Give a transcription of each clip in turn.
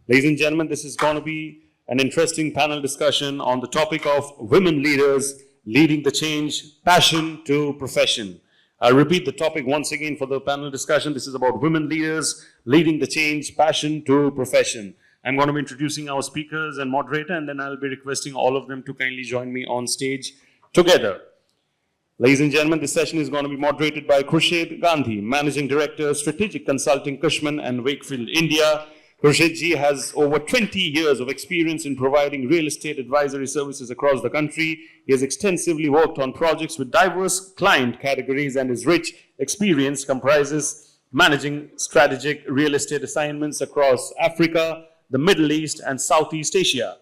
Ladies and gentlemen, this is going to be an interesting panel discussion on the topic of women leaders leading the change, passion to profession. I'll repeat the topic once again for the panel discussion. This is about women leaders leading the change, passion to profession. I'm going to be introducing our speakers and moderator, and then I'll be requesting all of them to kindly join me on stage together. Ladies and gentlemen, this session is going to be moderated by Khurshid Gandhi, Managing Director, Strategic Consulting, Cushman and Wakefield, India. Khurshid ji has over 20 years of experience in providing real estate advisory services across the country. He has extensively worked on projects with diverse client categories, and his rich experience comprises managing strategic real estate assignments across Africa, the Middle East, and Southeast Asia.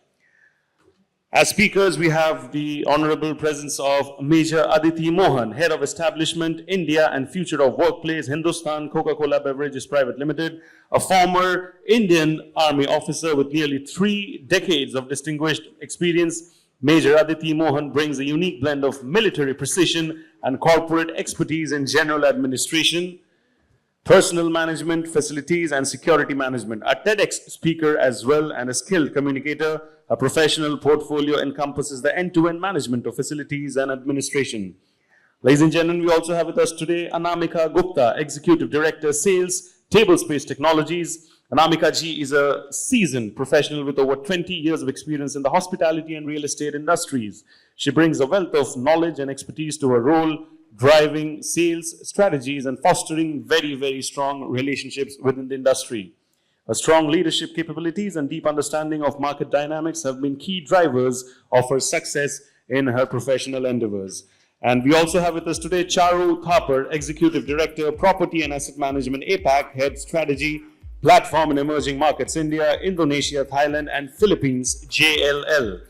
As speakers, we have the honorable presence of Major Aditi Mohan, Head of Establishment, India and Future of Workplace, Hindustan Coca-Cola Beverages Private Limited, a former Indian Army officer with nearly 3 decades of distinguished experience. Major Aditi Mohan brings a unique blend of military precision and corporate expertise in general administration, personal management, facilities, and security management. A TEDx speaker as well and a skilled communicator. A professional portfolio encompasses the end-to-end management of facilities and administration. Ladies and gentlemen, we also have with us today Anamika Gupta, Executive Director, Sales, Tablespace Technologies. Anamika ji is a seasoned professional with over 20 years of experience in the hospitality and real estate industries. She brings a wealth of knowledge and expertise to her role, driving sales strategies and fostering very, very strong relationships within the industry. Her strong leadership capabilities and deep understanding of market dynamics have been key drivers of her success in her professional endeavors. And we also have with us today Charu Thapar, Executive Director, Property and Asset Management, APAC, Head Strategy, Platform in Emerging Markets, India, Indonesia, Thailand, and Philippines, JLL.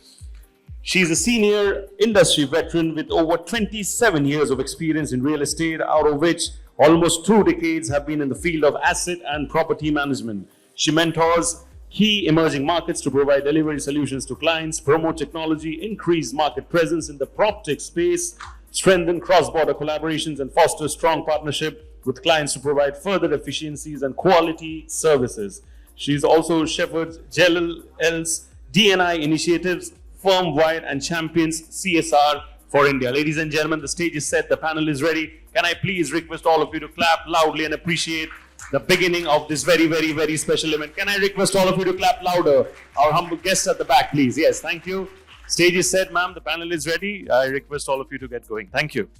She's a senior industry veteran with over 27 years of experience in real estate, out of which almost 2 decades have been in the field of asset and property management. She mentors key emerging markets to provide delivery solutions to clients, promote technology, increase market presence in the PropTech space, strengthen cross-border collaborations, and foster strong partnership with clients to provide further efficiencies and quality services. She's also shepherds JLL's D&I initiatives firm-wide and champions CSR for India. Ladies and gentlemen, the stage is set, the panel is ready. Can I please request all of you to clap loudly and appreciate the beginning of this very, very, very special event. Can I request all of you to clap louder? Our humble guests at the back, please. Yes, thank you. Stage is set, ma'am. The panel is ready. I request all of you to get going. Thank you.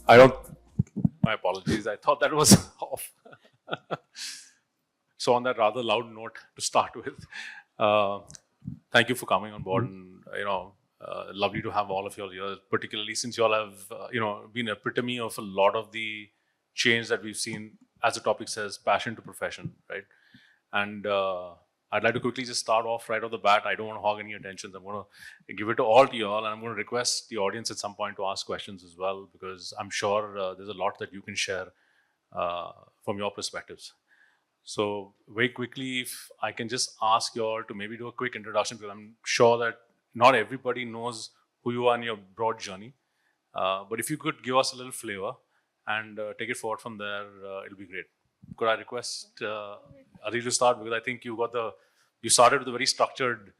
My apologies. I thought that was off. So on that rather loud note to start with, thank you for coming on board. And, lovely to have all of you all here, particularly since you all have, been epitome of a lot of the change that we've seen, as the topic says, passion to profession, right? And I'd like to quickly just start off right off the bat. I don't want to hog any attention. I'm going to give it all to you all, and I'm going to request the audience at some point to ask questions as well, because I'm sure there's a lot that you can share from your perspectives. So very quickly, if I can just ask you all to maybe do a quick introduction, because I'm sure that not everybody knows who you are in your broad journey. But if you could give us a little flavor and take it forward from there, it'll be great. Could I request Aditi to start, because I think you started with a very structured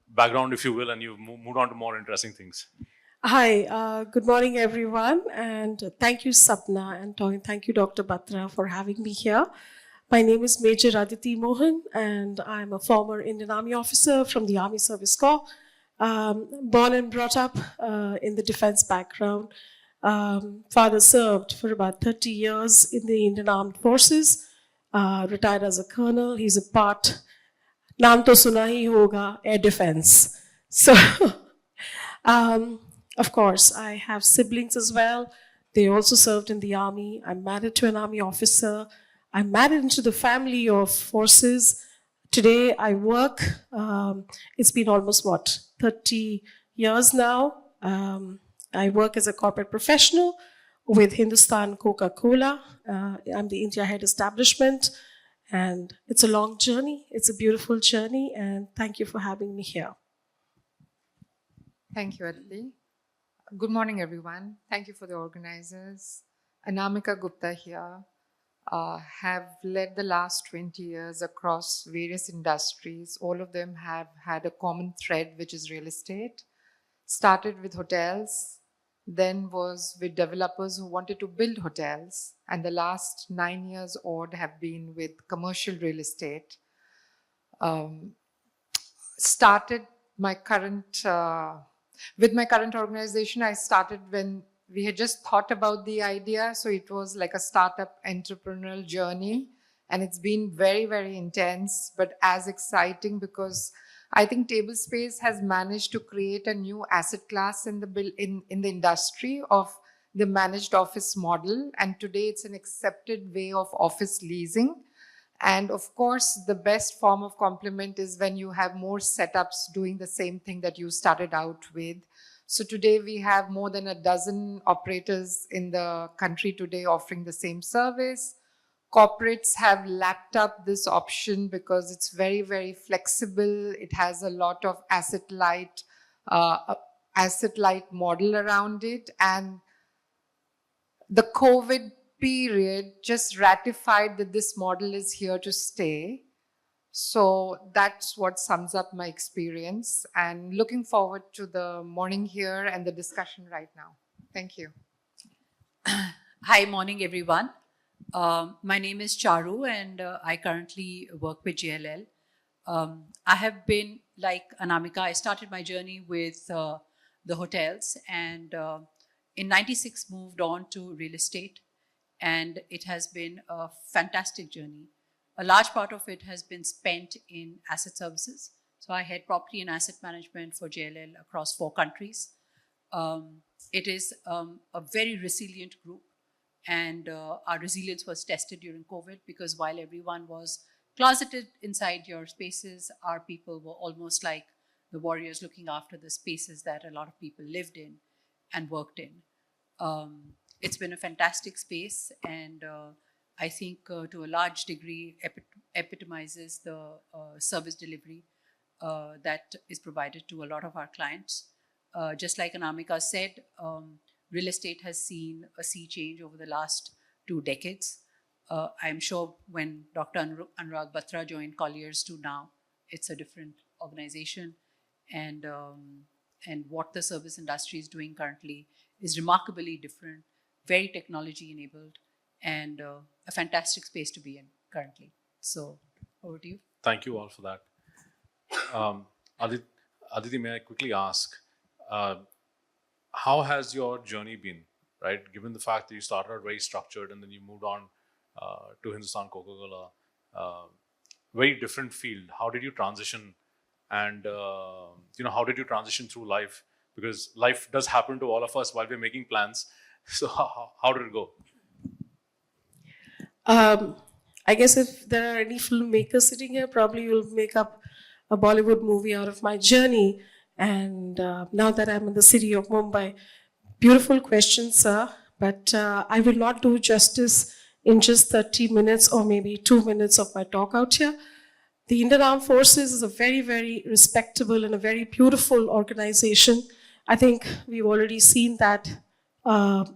background, if you will, and you've moved on to more interesting things. Hi, good morning, everyone, and thank you, Sapna, and thank you, Dr. Batra, for having me here. My name is Major Aditi Mohan, and I'm a former Indian Army officer from the Army Service Corps. Born and brought up in the defense background. Father served for about 30 years in the Indian Armed Forces, retired as a colonel. He's a part, naam to suna hi hoga, air defense. So, of course, I have siblings as well. They also served in the army. I'm married to an army officer. I'm married into the family of forces. Today I work, it's been almost 30 years now. I work as a corporate professional with Hindustan Coca-Cola. I'm the India Head Establishment, and it's a long journey. It's a beautiful journey, and thank you for having me here. Thank you, Aditi. Good morning, everyone. Thank you for the organizers. Anamika Gupta here. have led the last 20 years across various industries. All of them have had a common thread, which is real estate. Started with hotels, then was with developers who wanted to build hotels, and the last 9 years odd have been with commercial real estate. Started my current with my current organization. I started when we had just thought about the idea, so it was like a startup entrepreneurial journey, and it's been very, very intense, but as exciting, because I think Tablespace has managed to create a new asset class in the industry of the managed office model, and today it's an accepted way of office leasing. And of course, the best form of complement is when you have more setups doing the same thing that you started out with. So today we have more than a dozen operators in the country today offering the same service. Corporates have lapped up this option because it's very, very flexible. It has a lot of asset light model around it. And the COVID period just ratified that this model is here to stay. So that's what sums up my experience, and looking forward to the morning here and the discussion right now. Thank you. Hi, morning everyone. My name is Charu, and I currently work with JLL. I have been, like Anamika, I started my journey with the hotels, and in '96 moved on to real estate, and it has been a fantastic journey. A large part of it has been spent in asset services. So I head property and asset management for JLL across 4 countries. It is a very resilient group, and our resilience was tested during COVID, because while everyone was closeted inside your spaces, our people were almost like the warriors looking after the spaces that a lot of people lived in and worked in. It's been a fantastic space, and I think to a large degree epitomizes the service delivery that is provided to a lot of our clients. Just like Anamika said, real estate has seen a sea change over the last 2 decades. I'm sure when Dr. Anurag Batra joined Colliers to now, it's a different organization. And what the service industry is doing currently is remarkably different, very technology enabled, and a fantastic space to be in currently. So over to you. Thank you all for that. Aditi, may I quickly ask, how has your journey been, right? Given the fact that you started out very structured and then you moved on to Hindustan Coca-Cola, very different field. How did you transition? And how did you transition through life? Because life does happen to all of us while we're making plans. So how did it go? I guess if there are any filmmakers sitting here, probably you'll make up a Bollywood movie out of my journey. And now that I'm in the city of Mumbai, beautiful question, sir. But I will not do justice in just 30 minutes or maybe 2 minutes of my talk out here. The Indian Armed Forces is a very, very respectable and a very beautiful organization. I think we've already seen that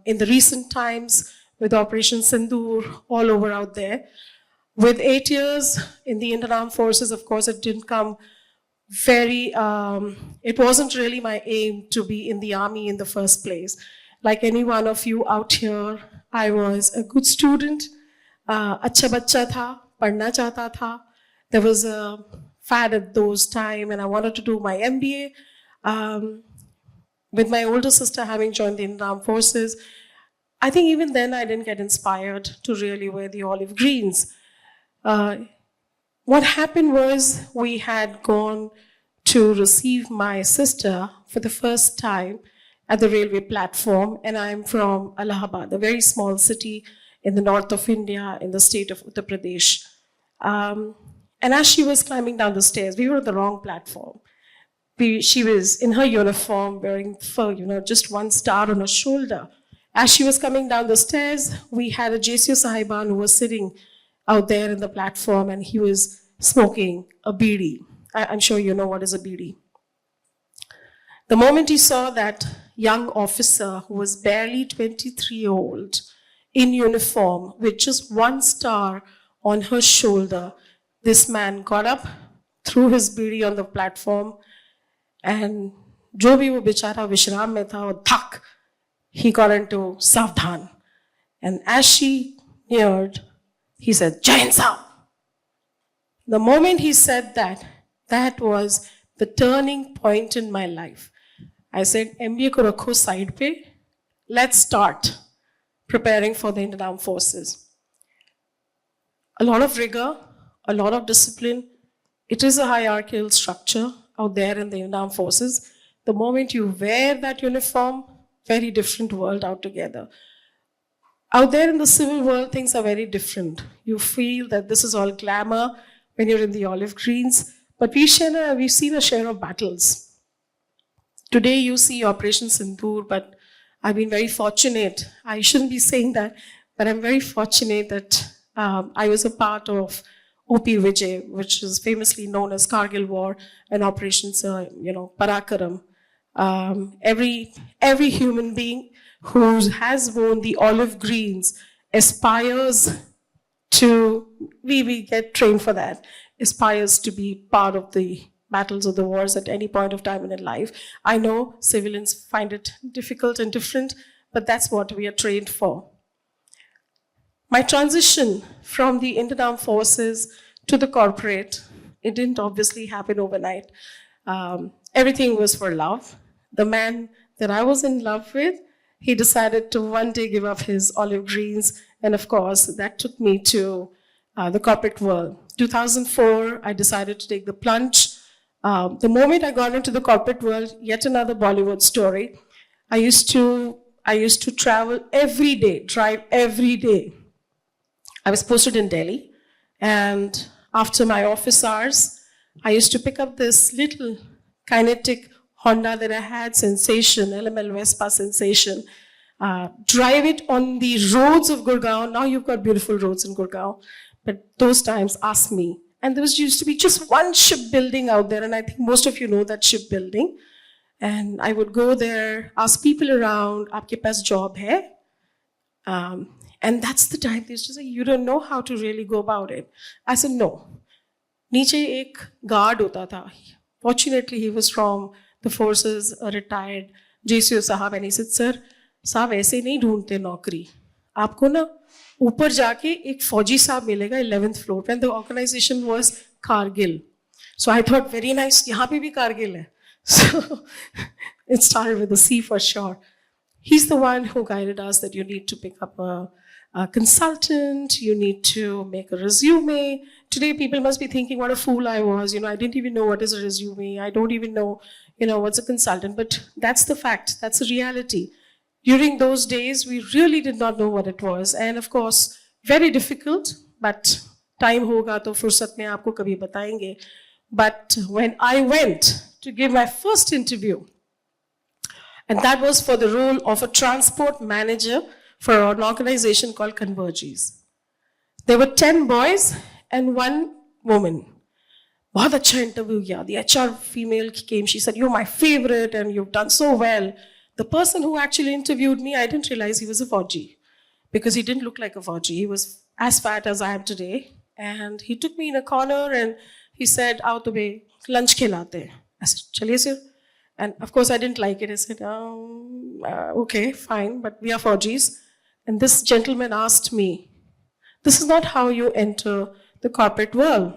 in the recent times with Operation Sindoor all over out there. With 8 years in the Indian Armed Forces, of course, it didn't come it wasn't really my aim to be in the army in the first place. Like any one of you out here, I was a good student, acha bachcha tha, padhna chahta tha. There was a fad at those time, and I wanted to do my MBA. With my older sister having joined the Indian Armed Forces, I think even then I didn't get inspired to really wear the olive greens. What happened was we had gone to receive my sister for the first time at the railway platform, and I'm from Allahabad, a very small city in the north of India, in the state of Uttar Pradesh. And as she was climbing down the stairs, we were on the wrong platform. She was in her uniform, wearing just one star on her shoulder. As she was coming down the stairs, we had a JCO Sahiban who was sitting out there in the platform, and he was smoking a bidi. I'm sure you know what is a bidi. The moment he saw that young officer who was barely 23-year-old in uniform with just one star on her shoulder. This man got up, threw his beedi on the platform, and जो भी वो बेचारा विश्राम में था, वो धक, he got into Savdhan. And as she neared, he said, Jai Hind Sahab. The moment he said that, that was the turning point in my life. I said, MBA ko rakho side pe. Let's start preparing for the Indian Armed Forces. A lot of rigor, a lot of discipline. It is a hierarchical structure out there in the Indian Armed Forces. The moment you wear that uniform, very different world altogether. Out there in the civil world, things are very different. You feel that this is all glamour when you're in the olive greens, but we've seen a share of battles. Today you see Operation Sindoor, but I've been very fortunate. I shouldn't be saying that, but I'm very fortunate that I was a part of OP Vijay, which is famously known as Kargil War and Operations, Parakaram. Every human being who has worn the olive greens aspires to, we get trained for that, aspires to be part of the battles or the wars at any point of time in their life. I know civilians find it difficult and different, but that's what we are trained for. My transition from the Indian Armed Forces to the corporate, it didn't obviously happen overnight. Everything was for love. The man that I was in love with, he decided to one day give up his olive greens. And of course, that took me to the corporate world. 2004, I decided to take the plunge. The moment I got into the corporate world, yet another Bollywood story. I used to travel every day, drive every day. I was posted in Delhi, and after my office hours, I used to pick up this little kinetic Honda that I had, Sensation, LML Vespa Sensation, drive it on the roads of Gurgaon. Now you've got beautiful roads in Gurgaon, but those times, ask me. And there used to be just one shipbuilding out there, and I think most of you know that shipbuilding. And I would go there, ask people around, aapke paas job hai? And that's the time they used to say, you don't know how to really go about it. I said, no. Niche ek guard hota tha. Fortunately, he was from the forces, a retired JCO sahab, and he said, sir, साहब ऐसे नहीं ढूंढते नौकरी, आपको ना ऊपर जाके एक फौजी साहब मिलेगा 11th floor पे. And the organization was Kargil. So I thought, very nice, यहाँ पे भी Kargil है. So it started with a C for sure. He's the one who guided us that you need to pick up a consultant, you need to make a resume. Today people must be thinking what a fool I was. I didn't even know what is a resume. I don't even know, what's a consultant. But that's the fact. That's the reality. During those days, we really did not know what it was. And of course, very difficult, but time hoga to fursat mein aapko kabhi batayenge. But when I went to give my first interview, and that was for the role of a transport manager for an organization called Converges. There were 10 boys and 1 woman. बहुत अच्छा interview किया. The HR female came, she said, you're my favorite and you've done so well. The person who actually interviewed me, I didn't realize he was a Fauji because he didn't look like a Fauji. He was as fat as I am today. And he took me in a corner and he said, आओ तुम्हें lunch खिलाते. I said, चलिए sir. And of course, I didn't like it. I said, okay, fine, but we are Faujis. And this gentleman asked me, this is not how you enter the corporate world.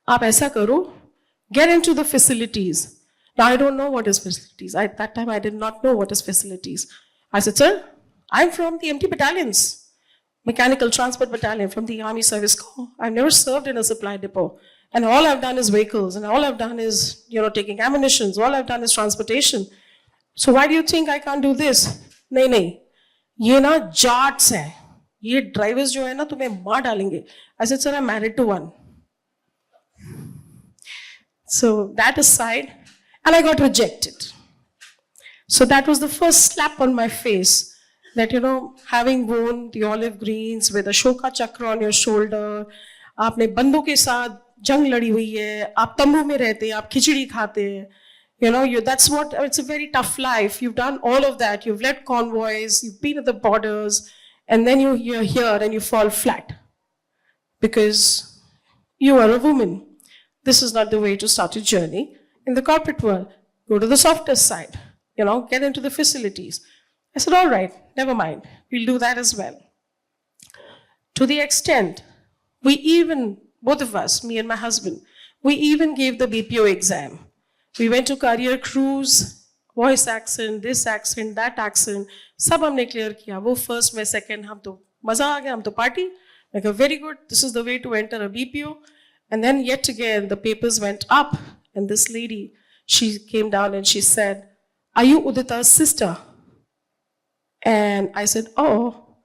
आप ऐसा करो, get into the facilities. Now, I don't know what is facilities. At that time, I did not know what is facilities. I said, sir, I'm from the MT battalions, Mechanical Transport Battalion from the Army Service Corps. I've never served in a supply depot. And all I've done is vehicles, and all I've done is, taking ammunitions. All I've done is transportation. So why do you think I can't do this? नहीं, ये ना jats हैं. ये drivers जो है ना तुम्हें मार डालेंगे. I said, sir, I'm married to one. So that aside, and I got rejected. So that was the first slap on my face that, having worn the olive greens with a Ashoka Chakra on your shoulder, आपने बंदों के साथ जंग लड़ी हुई है, आप तंबू में रहते, आप खिचड़ी खाते, that's what, it's a very tough life. You've done all of that. You've led convoys, you've been at the borders, And then you're here and you fall flat because you are a woman. This is not the way to start a journey in the corporate world. Go to the softer side, get into the facilities. I said, all right, never mind. We'll do that as well. To the extent, we even, both of us, me and my husband, we even gave the BPO exam. We went to career cruise, voice accent, this accent, that accent, सब हमने clear किया. वो first, मैं second, हम तो मजा आ गया, हम तो party. Like, very good, this is the way to enter a BPO. And then yet again, the papers went up, and this lady, she came down and she said, are you Udita's sister? And I said, oh,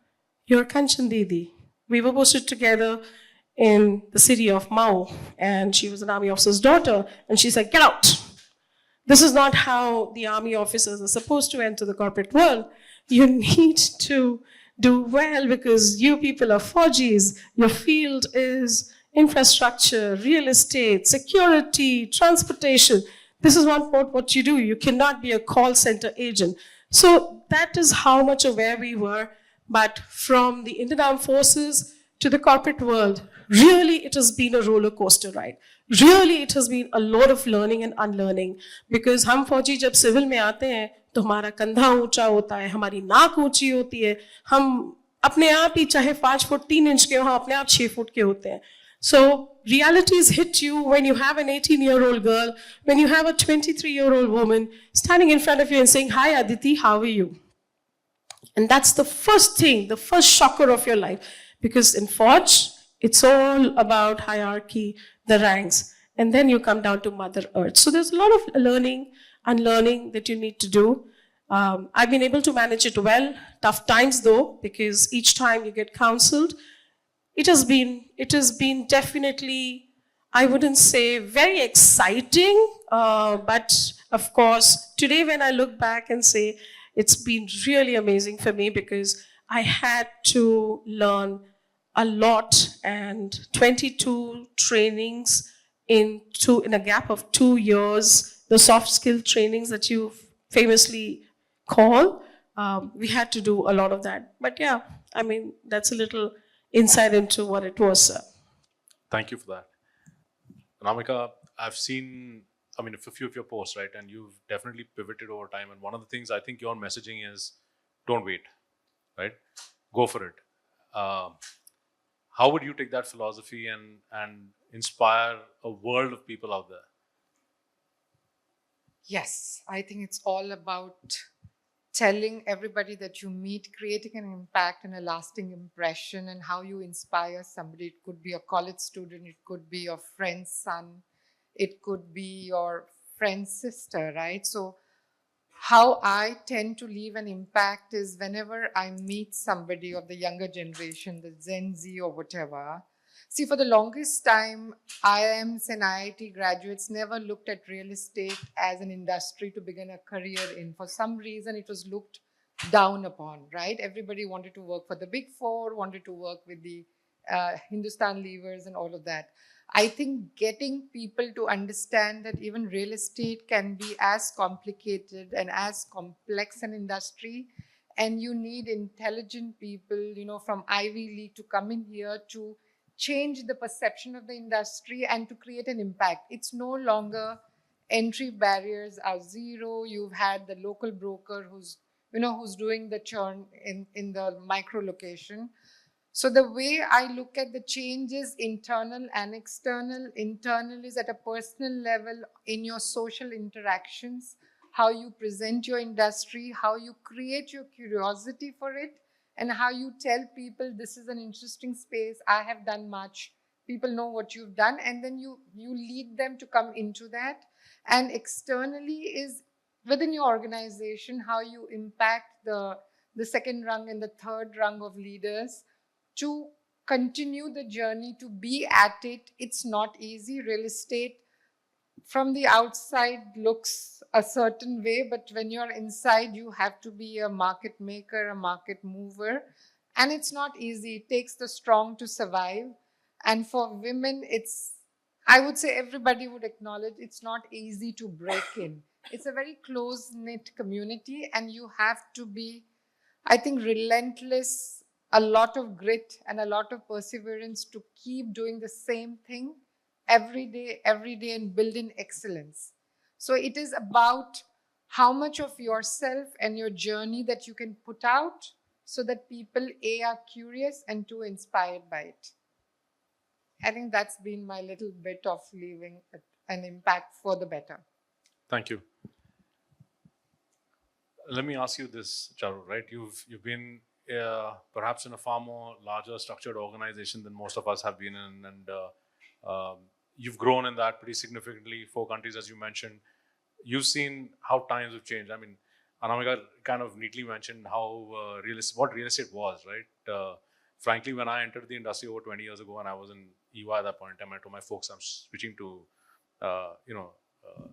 you're Kanchan Didi. We were posted together in the city of Mao, and she was an army officer's daughter, and she said, get out. This is not how the army officers are supposed to enter the corporate world. You need to do well because you people are Fauji's. Your field is infrastructure, real estate, security, transportation. This is not what you do. You cannot be a call center agent. So that is how much aware we were. But from the Indian Armed Forces to the corporate world, really it has been a roller coaster ride. Really it has been a lot of learning and unlearning. Because हम फौजी जब civil में आते हैं तो हमारा कंधा ऊंचा होता है, हमारी नाक ऊंची होती है, हम अपने आप ही चाहे 5 फुट 3 इंच के हो, हम अपने आप 6 फुट के होते हैं. So realities hit you when you have an 18-year-old girl, when you have a 23-year-old woman standing in front of you and saying, hi Aditi, how are you? And that's the first thing, the first shocker of your life. Because in Forge, it's all about hierarchy, the ranks. And then you come down to Mother Earth. So there's a lot of learning, unlearning that you need to do. I've been able to manage it well. Tough times though, because each time you get counseled, it has been definitely, I wouldn't say very exciting, but of course, today when I look back and say, it's been really amazing for me because I had to learn a lot, and 22 trainings in a gap of 2 years, the soft skill trainings that you famously call, we had to do a lot of that. But yeah, I mean, that's a little insight into what it was, sir. Thank you for that. Anamika, I've seen, a few of your posts, right? And you've definitely pivoted over time. And one of the things I think your messaging is, don't wait, right? Go for it. How would you take that philosophy and inspire a world of people out there? Yes, I think it's all about telling everybody that you meet, creating an impact and a lasting impression, and how you inspire somebody. It could be a college student, it could be your friend's son, it could be your friend's sister, right? So how I tend to leave an impact is whenever I meet somebody of the younger generation, the Gen Z or whatever. See, for the longest time, IIMs and IIT graduates never looked at real estate as an industry to begin a career in. For some reason, it was looked down upon, right? Everybody wanted to work for the Big Four, wanted to work with the Hindustan Levers and all of that. I think getting people to understand that even real estate can be as complicated and as complex an industry, and you need intelligent people, from Ivy League to come in here to change the perception of the industry and to create an impact. It's no longer entry barriers are zero. You've had the local broker who's doing the churn in the micro location. So the way I look at the change is internal and external. Internal is at a personal level in your social interactions, how you present your industry, how you create your curiosity for it, and how you tell people this is an interesting space, I have done much, people know what you've done, and then you lead them to come into that. And externally is within your organization, how you impact the second rung and the third rung of leaders to continue the journey, to be at it. It's not easy. Real estate from the outside looks a certain way, but when you're inside, you have to be a market maker, a market mover. And it's not easy. It takes the strong to survive. And for women, I would say everybody would acknowledge it's not easy to break in. It's a very close-knit community, and you have to be, I think, relentless a lot of grit and a lot of perseverance to keep doing the same thing every day, and build in excellence. So it is about how much of yourself and your journey that you can put out so that people, A, are curious, and 2, inspired by it. I think that's been my little bit of leaving an impact for the better. Thank you. Let me ask you this, Charu, right? You've been perhaps in a far more larger structured organization than most of us have been in, and you've grown in that pretty significantly. 4 countries, as you mentioned. You've seen how times have changed. I mean, Anamika kind of neatly mentioned how what real estate was, right? Frankly, when I entered the industry over 20 years ago, and I was in EY at that point in time, I told my folks I'm switching to,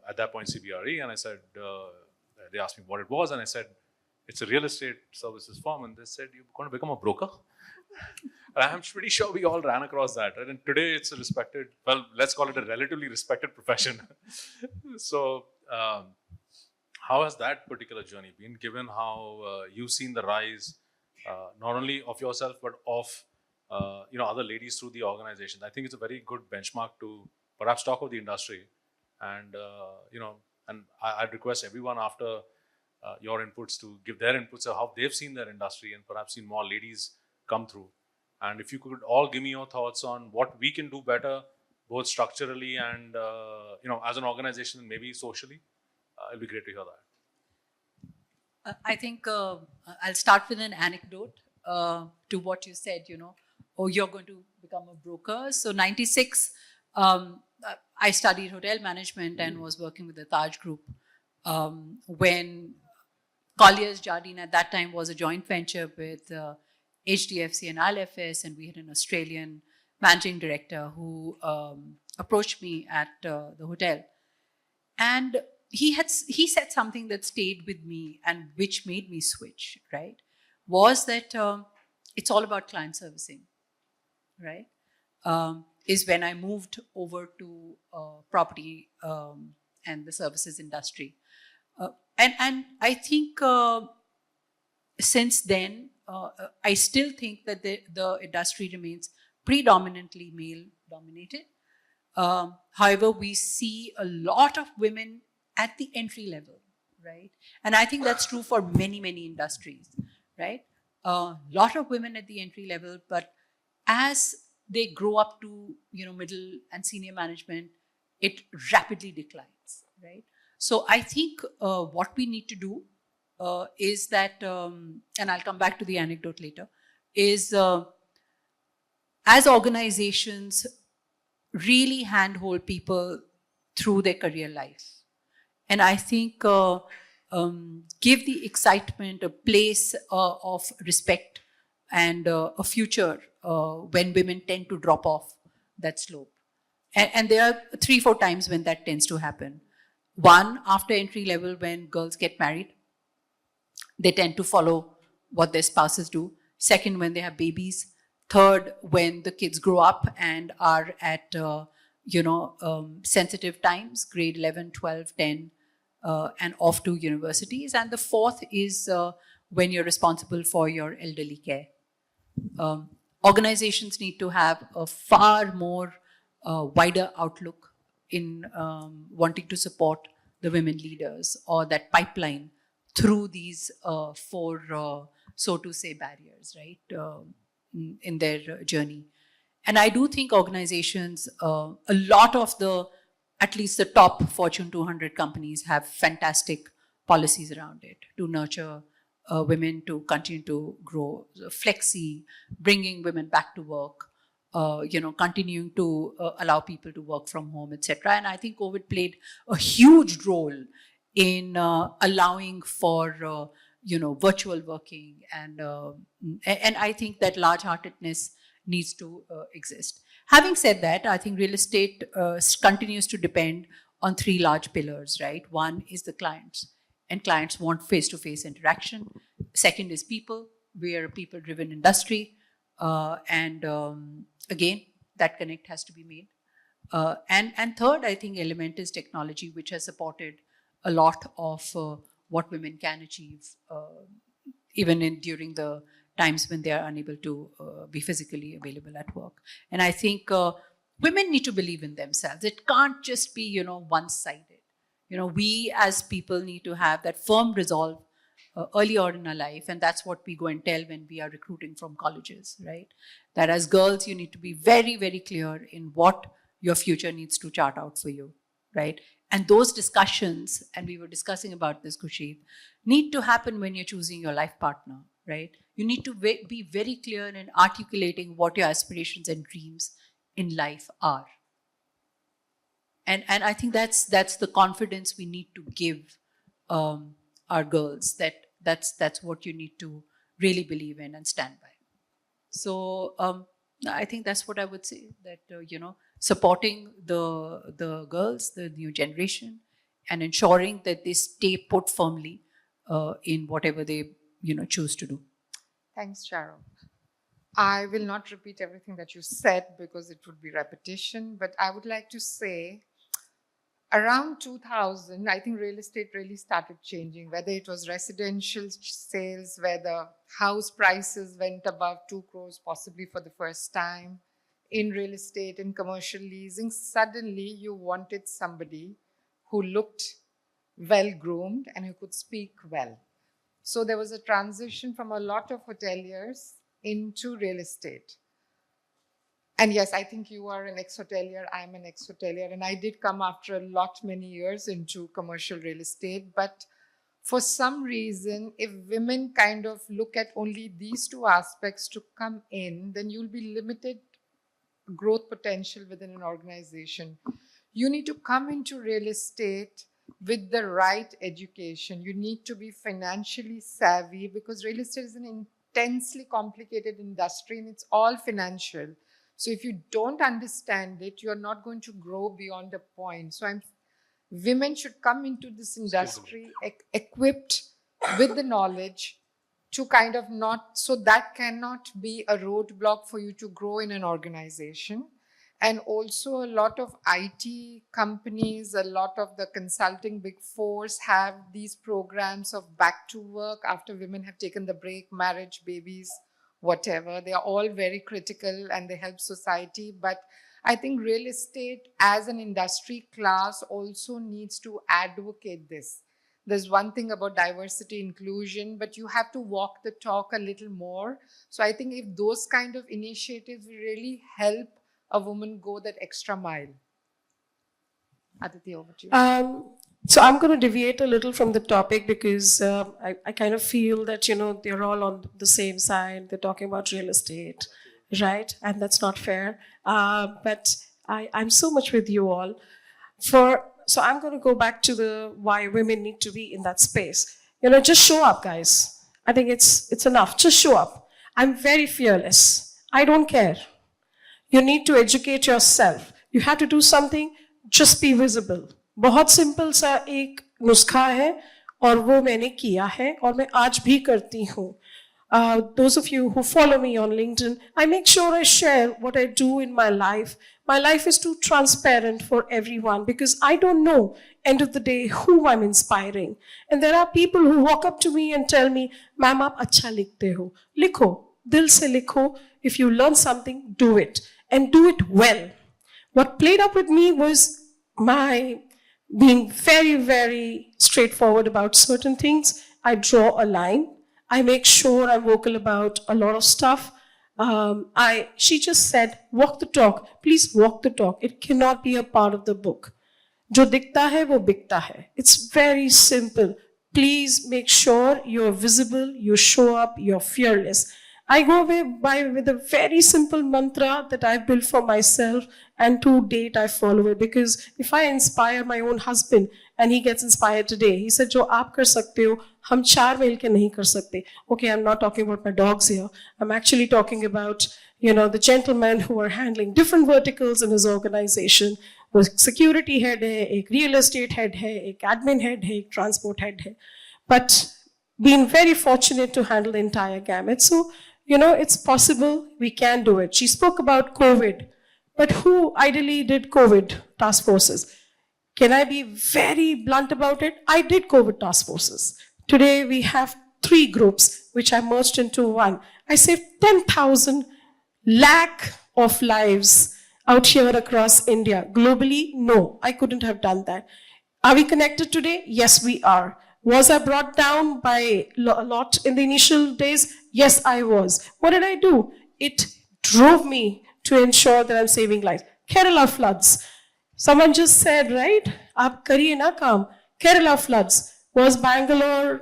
at that point CBRE, and I said, they asked me what it was, and I said, it's a real estate services firm, and they said, you're going to become a broker? And I'm pretty sure we all ran across that, right? And today it's a respected, well, let's call it a relatively respected profession. So, how has that particular journey been, given how you've seen the rise, not only of yourself, but of other ladies through the organization? I think it's a very good benchmark to perhaps talk of the industry. And, and I'd request everyone after your inputs to give their inputs of how they've seen their industry and perhaps seen more ladies come through. And if you could all give me your thoughts on what we can do better, both structurally and, as an organization and maybe socially, it'll be great to hear that. I think I'll start with an anecdote to what you said, oh, you're going to become a broker. So 96, I studied hotel management and was working with the Taj Group. When Colliers Jardine at that time was a joint venture with HDFC and ILFS, and we had an Australian managing director who approached me at the hotel. And he said something that stayed with me and which made me switch, right? Was that it's all about client servicing, right? Is when I moved over to property and the services industry. And I think since then, I still think that the industry remains predominantly male-dominated. However, we see a lot of women at the entry level, right? And I think that's true for many, many industries, right? A lot of women at the entry level, but as they grow up to, middle and senior management, it rapidly declines, right? So I think what we need to do is that, and I'll come back to the anecdote later, is as organizations really handhold people through their career life. And I think give the excitement a place of respect and a future when women tend to drop off that slope. And there are 3-4 times when that tends to happen. One, after entry level, when girls get married, they tend to follow what their spouses do. Second, when they have babies. Third, when the kids grow up and are at, sensitive times, grade 11, 12, 10, and off to universities. And the fourth is when you're responsible for your elderly care. Organizations need to have a far more wider outlook in wanting to support the women leaders or that pipeline through these 4, so to say, barriers, right, in their journey. And I do think organizations, a lot of at least the top Fortune 200 companies have fantastic policies around it to nurture women to continue to grow. Flexi, bringing women back to work, continuing to allow people to work from home, etc. And I think COVID played a huge role in allowing for, virtual working. And I think that large-heartedness needs to exist. Having said that, I think real estate continues to depend on 3 large pillars, right? One is the clients, and clients want face-to-face interaction. Second is people. We are a people-driven industry. Again, that connect has to be made. And third, I think element is technology, which has supported a lot of what women can achieve, even during the times when they are unable to be physically available at work. And I think women need to believe in themselves. It can't just be, one-sided. We as people need to have that firm resolve early on in our life, and that's what we go and tell when we are recruiting from colleges, right? That as girls, you need to be very, very clear in what your future needs to chart out for you, right? And those discussions, and we were discussing about this, Khushib, need to happen when you're choosing your life partner, right? You need to be very clear in articulating what your aspirations and dreams in life are. And I think that's the confidence we need to give our girls, that's what you need to really believe in and stand by. So I think that's what I would say, that, supporting the girls, the new generation, and ensuring that they stay put firmly in whatever they, choose to do. Thanks, Charu. I will not repeat everything that you said because it would be repetition, but I would like to say around 2000, I think real estate really started changing, whether it was residential sales, where the house prices went above 2 crores, possibly for the first time. In real estate, in commercial leasing, suddenly you wanted somebody who looked well-groomed and who could speak well. So there was a transition from a lot of hoteliers into real estate. And yes, I think you are an ex-hotelier, I'm an ex-hotelier, and I did come after many years into commercial real estate. But for some reason, if women kind of look at only these two aspects to come in, then you'll be limited growth potential within an organization. You need to come into real estate with the right education. You need to be financially savvy, because real estate is an intensely complicated industry and it's all financial. So if you don't understand it, you're not going to grow beyond a point. So women should come into this industry equipped with the knowledge to kind of so that cannot be a roadblock for you to grow in an organization. And also a lot of IT companies, a lot of the consulting big fours have these programs of back to work after women have taken the break, marriage, babies, whatever. They are all very critical and they help society. But I think real estate as an industry class also needs to advocate this. There's one thing about diversity, inclusion, but you have to walk the talk a little more. So I think if those kind of initiatives really help a woman go that extra mile. Aditi, over to you. So I'm going to deviate a little from the topic because I kind of feel that, they're all on the same side. They're talking about real estate, right? And that's not fair. But I'm so much with you all. So I'm going to go back to the why women need to be in that space. Just show up, guys. I think it's enough. Just show up. I'm very fearless. I don't care. You need to educate yourself. You have to do something, just be visible. बहुत simple सा एक नुस्खा है और वो मैंने किया है और मैं आज भी करती हूँ. Those of you who follow me on LinkedIn, I make sure I share what I do in my life. My life is too transparent for everyone because I don't know, end of the day, who I'm inspiring. And there are people who walk up to me and tell me, "Ma'am, aap acha likhte ho." Likho, dil se likho. If you learn something, do it. And do it well. What played up with me was my being very, very straightforward about certain things. I draw a line. I make sure I'm vocal about a lot of stuff. She just said, walk the talk. Please walk the talk. It cannot be a part of the book. Jo dikhta hai, wo bikta hai. It's very simple. Please make sure you're visible, you show up, you're fearless. I go with a very simple mantra that I've built for myself, and to date I follow it, because if I inspire my own husband and he gets inspired today, he said, "Jo aap kar sakte ho, hum char mil ke nahi kar sakte." Okay, I'm not talking about my dogs here. I'm actually talking about, the gentlemen who are handling different verticals in his organization. वो security head है, एक real estate head है, एक admin head है, एक transport head है. But been very fortunate to handle the entire gamut. So, it's possible, we can do it. She spoke about COVID, but who ideally did COVID task forces? Can I be very blunt about it? I did COVID task forces. Today we have 3 groups, which I merged into one. I saved 10,000 lakh of lives out here across India. Globally, no, I couldn't have done that. Are we connected today? Yes, we are. Was I brought down by a lot in the initial days? Yes, I was. What did I do? It drove me to ensure that I'm saving lives. Kerala floods. Someone just said, right? Aap kariye na kaam. Kerala floods. Was Bangalore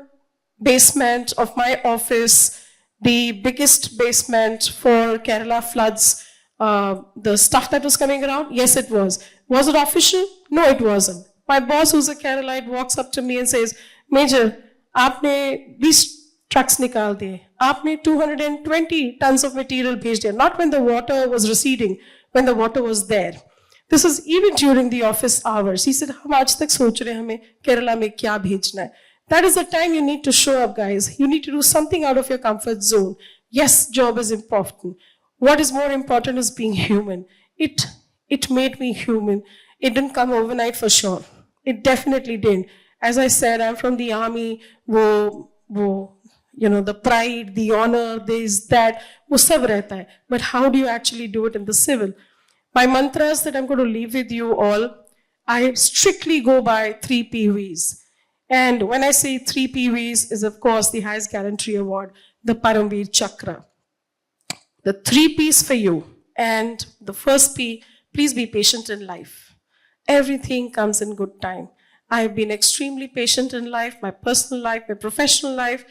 basement of my office the biggest basement for Kerala floods? The stuff that was coming around? Yes, it was. Was it official? No, it wasn't. My boss, who's a Keralite, walks up to me and says, Major, आपने 20 trucks निकाल दिए. आपने 220 tons of material भेज दिया. Not when the water was receding, when the water was there. This is even during the office hours. He said, हम आज तक सोच रहे हैं हमें केरला में क्या भेजना है. That is the time you need to show up, guys. You need to do something out of your comfort zone. Yes, job is important. What is more important is being human. It made me human. It didn't come overnight for sure. It definitely didn't. As I said, I'm from the army. The pride, the honor, this, that, wo sab rehta hai. But how do you actually do it in the civil? My mantras that I'm going to leave with you all, I strictly go by 3 PVs. And when I say 3 PVs is of course the highest gallantry award, the Paramveer Chakra. The 3 P's for you. And the first P, please be patient in life. Everything comes in good time. I have been extremely patient in life, my personal life, my professional life.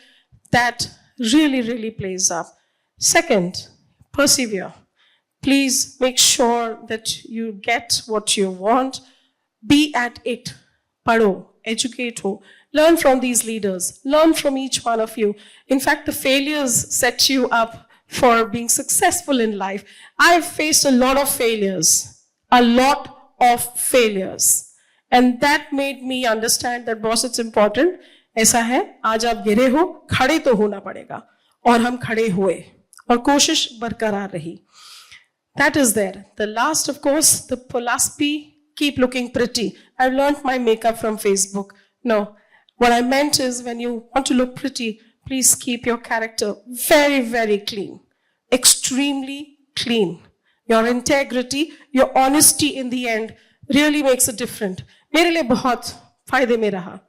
That really, really plays up. Second, persevere. Please make sure that you get what you want. Be at it. Paro, educate ho. Learn from these leaders. Learn from each one of you. In fact, the failures set you up for being successful in life. I've faced a lot of failures. A lot of failures. And that made me understand that, boss, it's important. ऐसा है, आज आप गिरे हो, खड़े तो होना पड़ेगा. और हम खड़े हुए. और कोशिश बरकरार रही. That is there. The last, of course, the last P, keep looking pretty. I've learned my makeup from Facebook. No. What I meant is when you want to look pretty, please keep your character very, very clean. Extremely clean. Your integrity, your honesty in the end really makes a difference. मेरे लिए बहुत फायदे में रहा.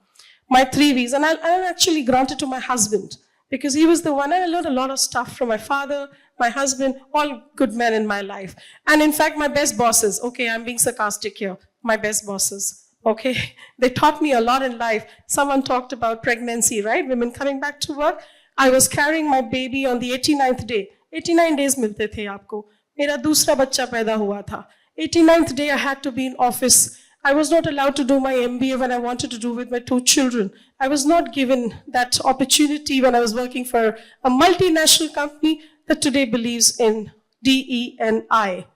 My 3 V's, and I actually granted to my husband because he was the one, and I learned a lot of stuff from my father, my husband, all good men in my life. And in fact, my best bosses, okay, I'm being sarcastic here, my best bosses, okay, they taught me a lot in life. Someone talked about pregnancy, right? Women coming back to work. I was carrying my baby on the 89th day. 89 days मिलते थे आपको. मेरा दूसरा बच्चा पैदा हुआ था. 89th day I had to be in office. I was not allowed to do my MBA when I wanted to do with my 2 children. I was not given that opportunity when I was working for a multinational company that today believes in DE&I.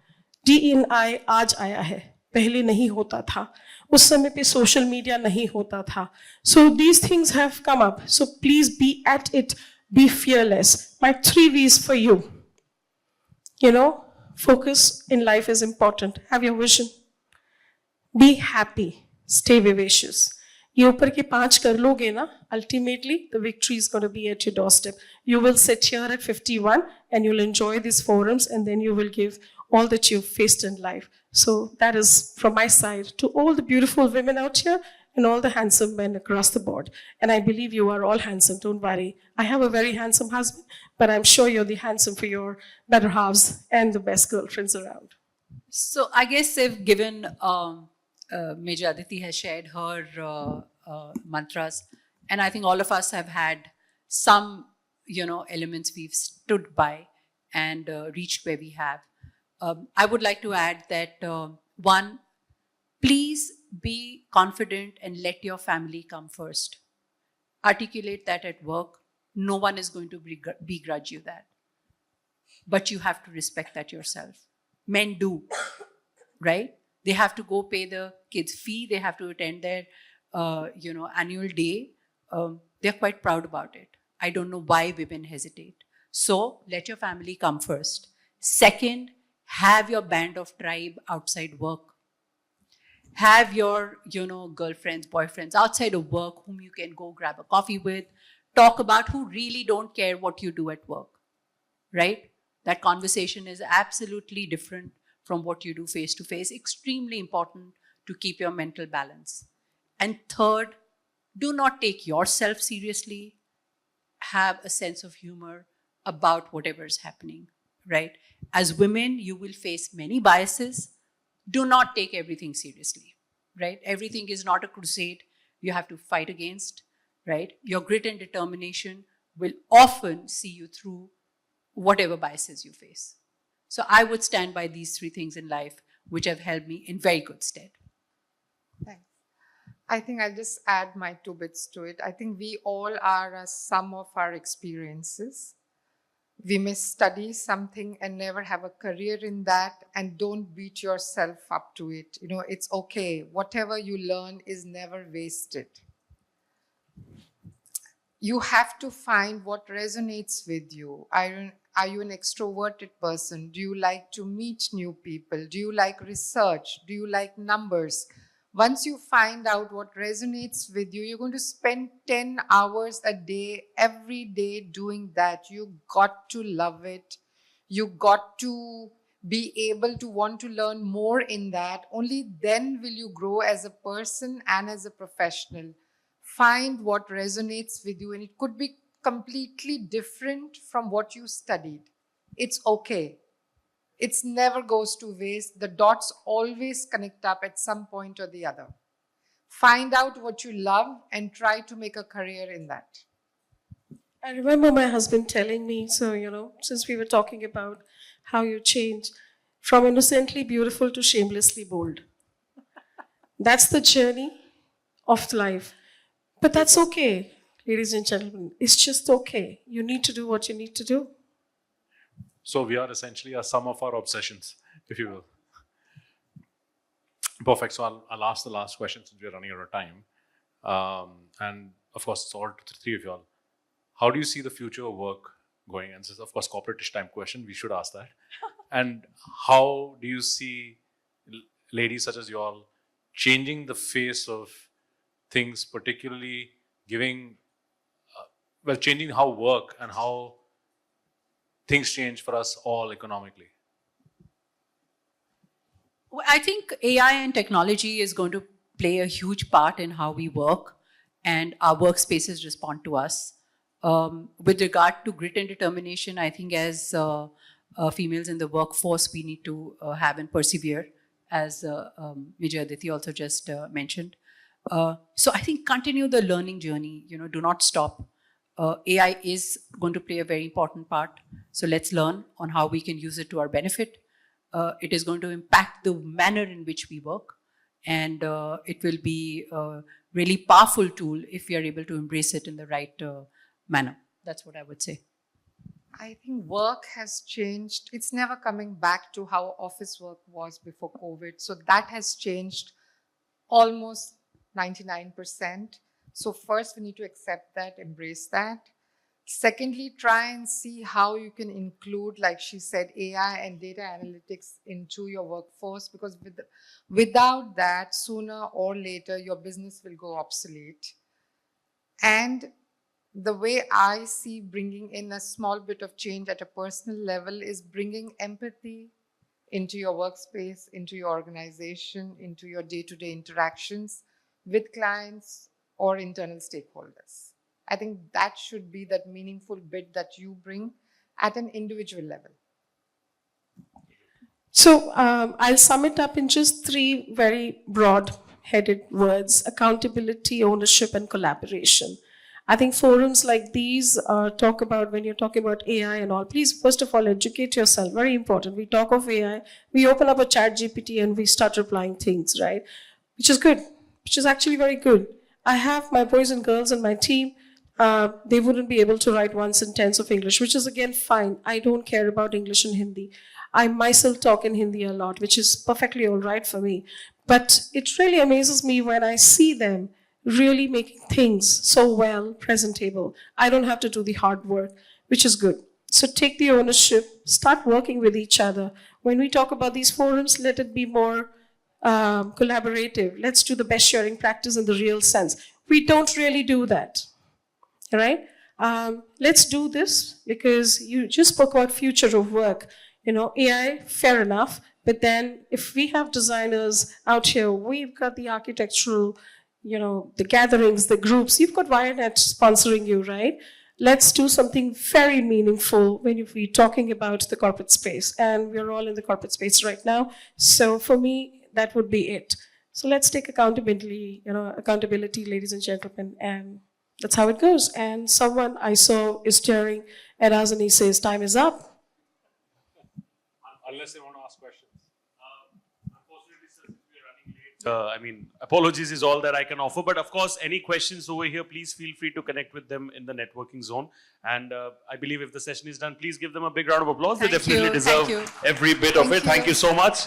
DE&I आज आया है. पहले नहीं होता था. उस समय पे social media नहीं होता था. So these things have come up. So please be at it. Be fearless. My 3 V's for you. Focus in life is important. Have your vision. Be happy. Stay vivacious. ये ऊपर के 5 कर लोगे ना, ultimately the victory is going to be at your doorstep. You will sit here at 51 and you'll enjoy these forums, and then you will give all that you've faced in life. So that is from my side to all the beautiful women out here and all the handsome men across the board. And I believe you are all handsome, don't worry. I have a very handsome husband, but I'm sure you're the handsome for your better halves and the best girlfriends around. So I guess if given Major Aditi has shared her mantras, and I think all of us have had some, elements we've stood by and reached where we have. I would like to add that one, please be confident and let your family come first. Articulate that at work. No one is going to begrudge you that. But you have to respect that yourself. Men do, right? They have to go pay the kids' fee. They have to attend their, annual day. They're quite proud about it. I don't know why women hesitate. So let your family come first. Second, have your band of tribe outside work. Have your, girlfriends, boyfriends outside of work whom you can go grab a coffee with, talk about who really don't care what you do at work, right? That conversation is absolutely different from what you do face to face. Extremely important to keep your mental balance. And third, do not take yourself seriously. Have a sense of humor about whatever is happening, right? As women, you will face many biases. Do not take everything seriously, right? Everything is not a crusade you have to fight against, right? Your grit and determination will often see you through whatever biases you face. So I would stand by these three things in life, which have held me in very good stead. Thanks. I think I'll just add my 2 bits to it. I think we all are a sum of our experiences. We may study something and never have a career in that, and don't beat yourself up to it. It's okay. Whatever you learn is never wasted. You have to find what resonates with you. Are you an extroverted person? Do you like to meet new people? Do you like research? Do you like numbers? Once you find out what resonates with you, you're going to spend 10 hours a day, every day doing that. You got to love it. You got to be able to want to learn more in that. Only then will you grow as a person and as a professional. Find what resonates with you, and it could be completely different from what you studied. It's okay. It never goes to waste. The dots always connect up at some point or the other. Find out what you love and try to make a career in that. I remember my husband telling me, so, since we were talking about how you change from innocently beautiful to shamelessly bold. That's the journey of life. But that's okay, ladies and gentlemen. It's just okay. You need to do what you need to do. So we are essentially a sum of our obsessions, if you will. Perfect. So I'll ask the last question since we're running out of time. And of course, it's all to the three of you all. How do you see the future of work going? And this is, of course, corporate-ish time question. We should ask that. And how do you see ladies such as you all changing the face of things, particularly changing how work and how things change for us all economically? Well, I think AI and technology is going to play a huge part in how we work and our workspaces respond to us. With regard to grit and determination, I think as females in the workforce, we need to have and persevere, as Major Aditi also just mentioned. So I think continue the learning journey, do not stop. AI is going to play a very important part. So let's learn on how we can use it to our benefit. It is going to impact the manner in which we work. And it will be a really powerful tool if we are able to embrace it in the right manner. That's what I would say. I think work has changed. It's never coming back to how office work was before COVID. So that has changed almost 99%. So first, we need to accept that, embrace that. Secondly, try and see how you can include, like she said, AI and data analytics into your workforce, because without that, sooner or later, your business will go obsolete. And the way I see bringing in a small bit of change at a personal level is bringing empathy into your workspace, into your organization, into your day-to-day interactions with clients or internal stakeholders. I think that should be that meaningful bit that you bring at an individual level. So I'll sum it up in just 3 very broad-headed words: accountability, ownership, and collaboration. I think forums like these talk about, when you're talking about AI and all, please, first of all, educate yourself. Very important. We talk of AI, we open up a ChatGPT and we start replying things, right? Which is good, which is actually very good. I have my boys and girls in my team. They wouldn't be able to write one sentence of English, which is again fine. I don't care about English and Hindi. I myself talk in Hindi a lot, which is perfectly all right for me. But it really amazes me when I see them really making things so well presentable. I don't have to do the hard work, which is good. So take the ownership, start working with each other. When we talk about these forums, let it be more collaborative. Let's do the best sharing practice in the real sense. We don't really do that, right? Let's do this, because you just spoke about future of work. AI, fair enough. But then if we have designers out here, we've got the architectural, the gatherings, the groups, you've got Wirenet sponsoring you, right? Let's do something very meaningful when we're talking about the corporate space. And we're all in the corporate space right now. So for me, that would be it. So let's take accountability, ladies and gentlemen, and that's how it goes. And someone I saw is staring at us and he says, time is up. Unless they want to ask questions. Unfortunately, sir, since we are running late. Apologies is all that I can offer. But of course, any questions over here, please feel free to connect with them in the networking zone. And I believe if the session is done, please give them a big round of applause. Thank They definitely you. deserve Thank you. every bit of Thank it. Thank you. you so much.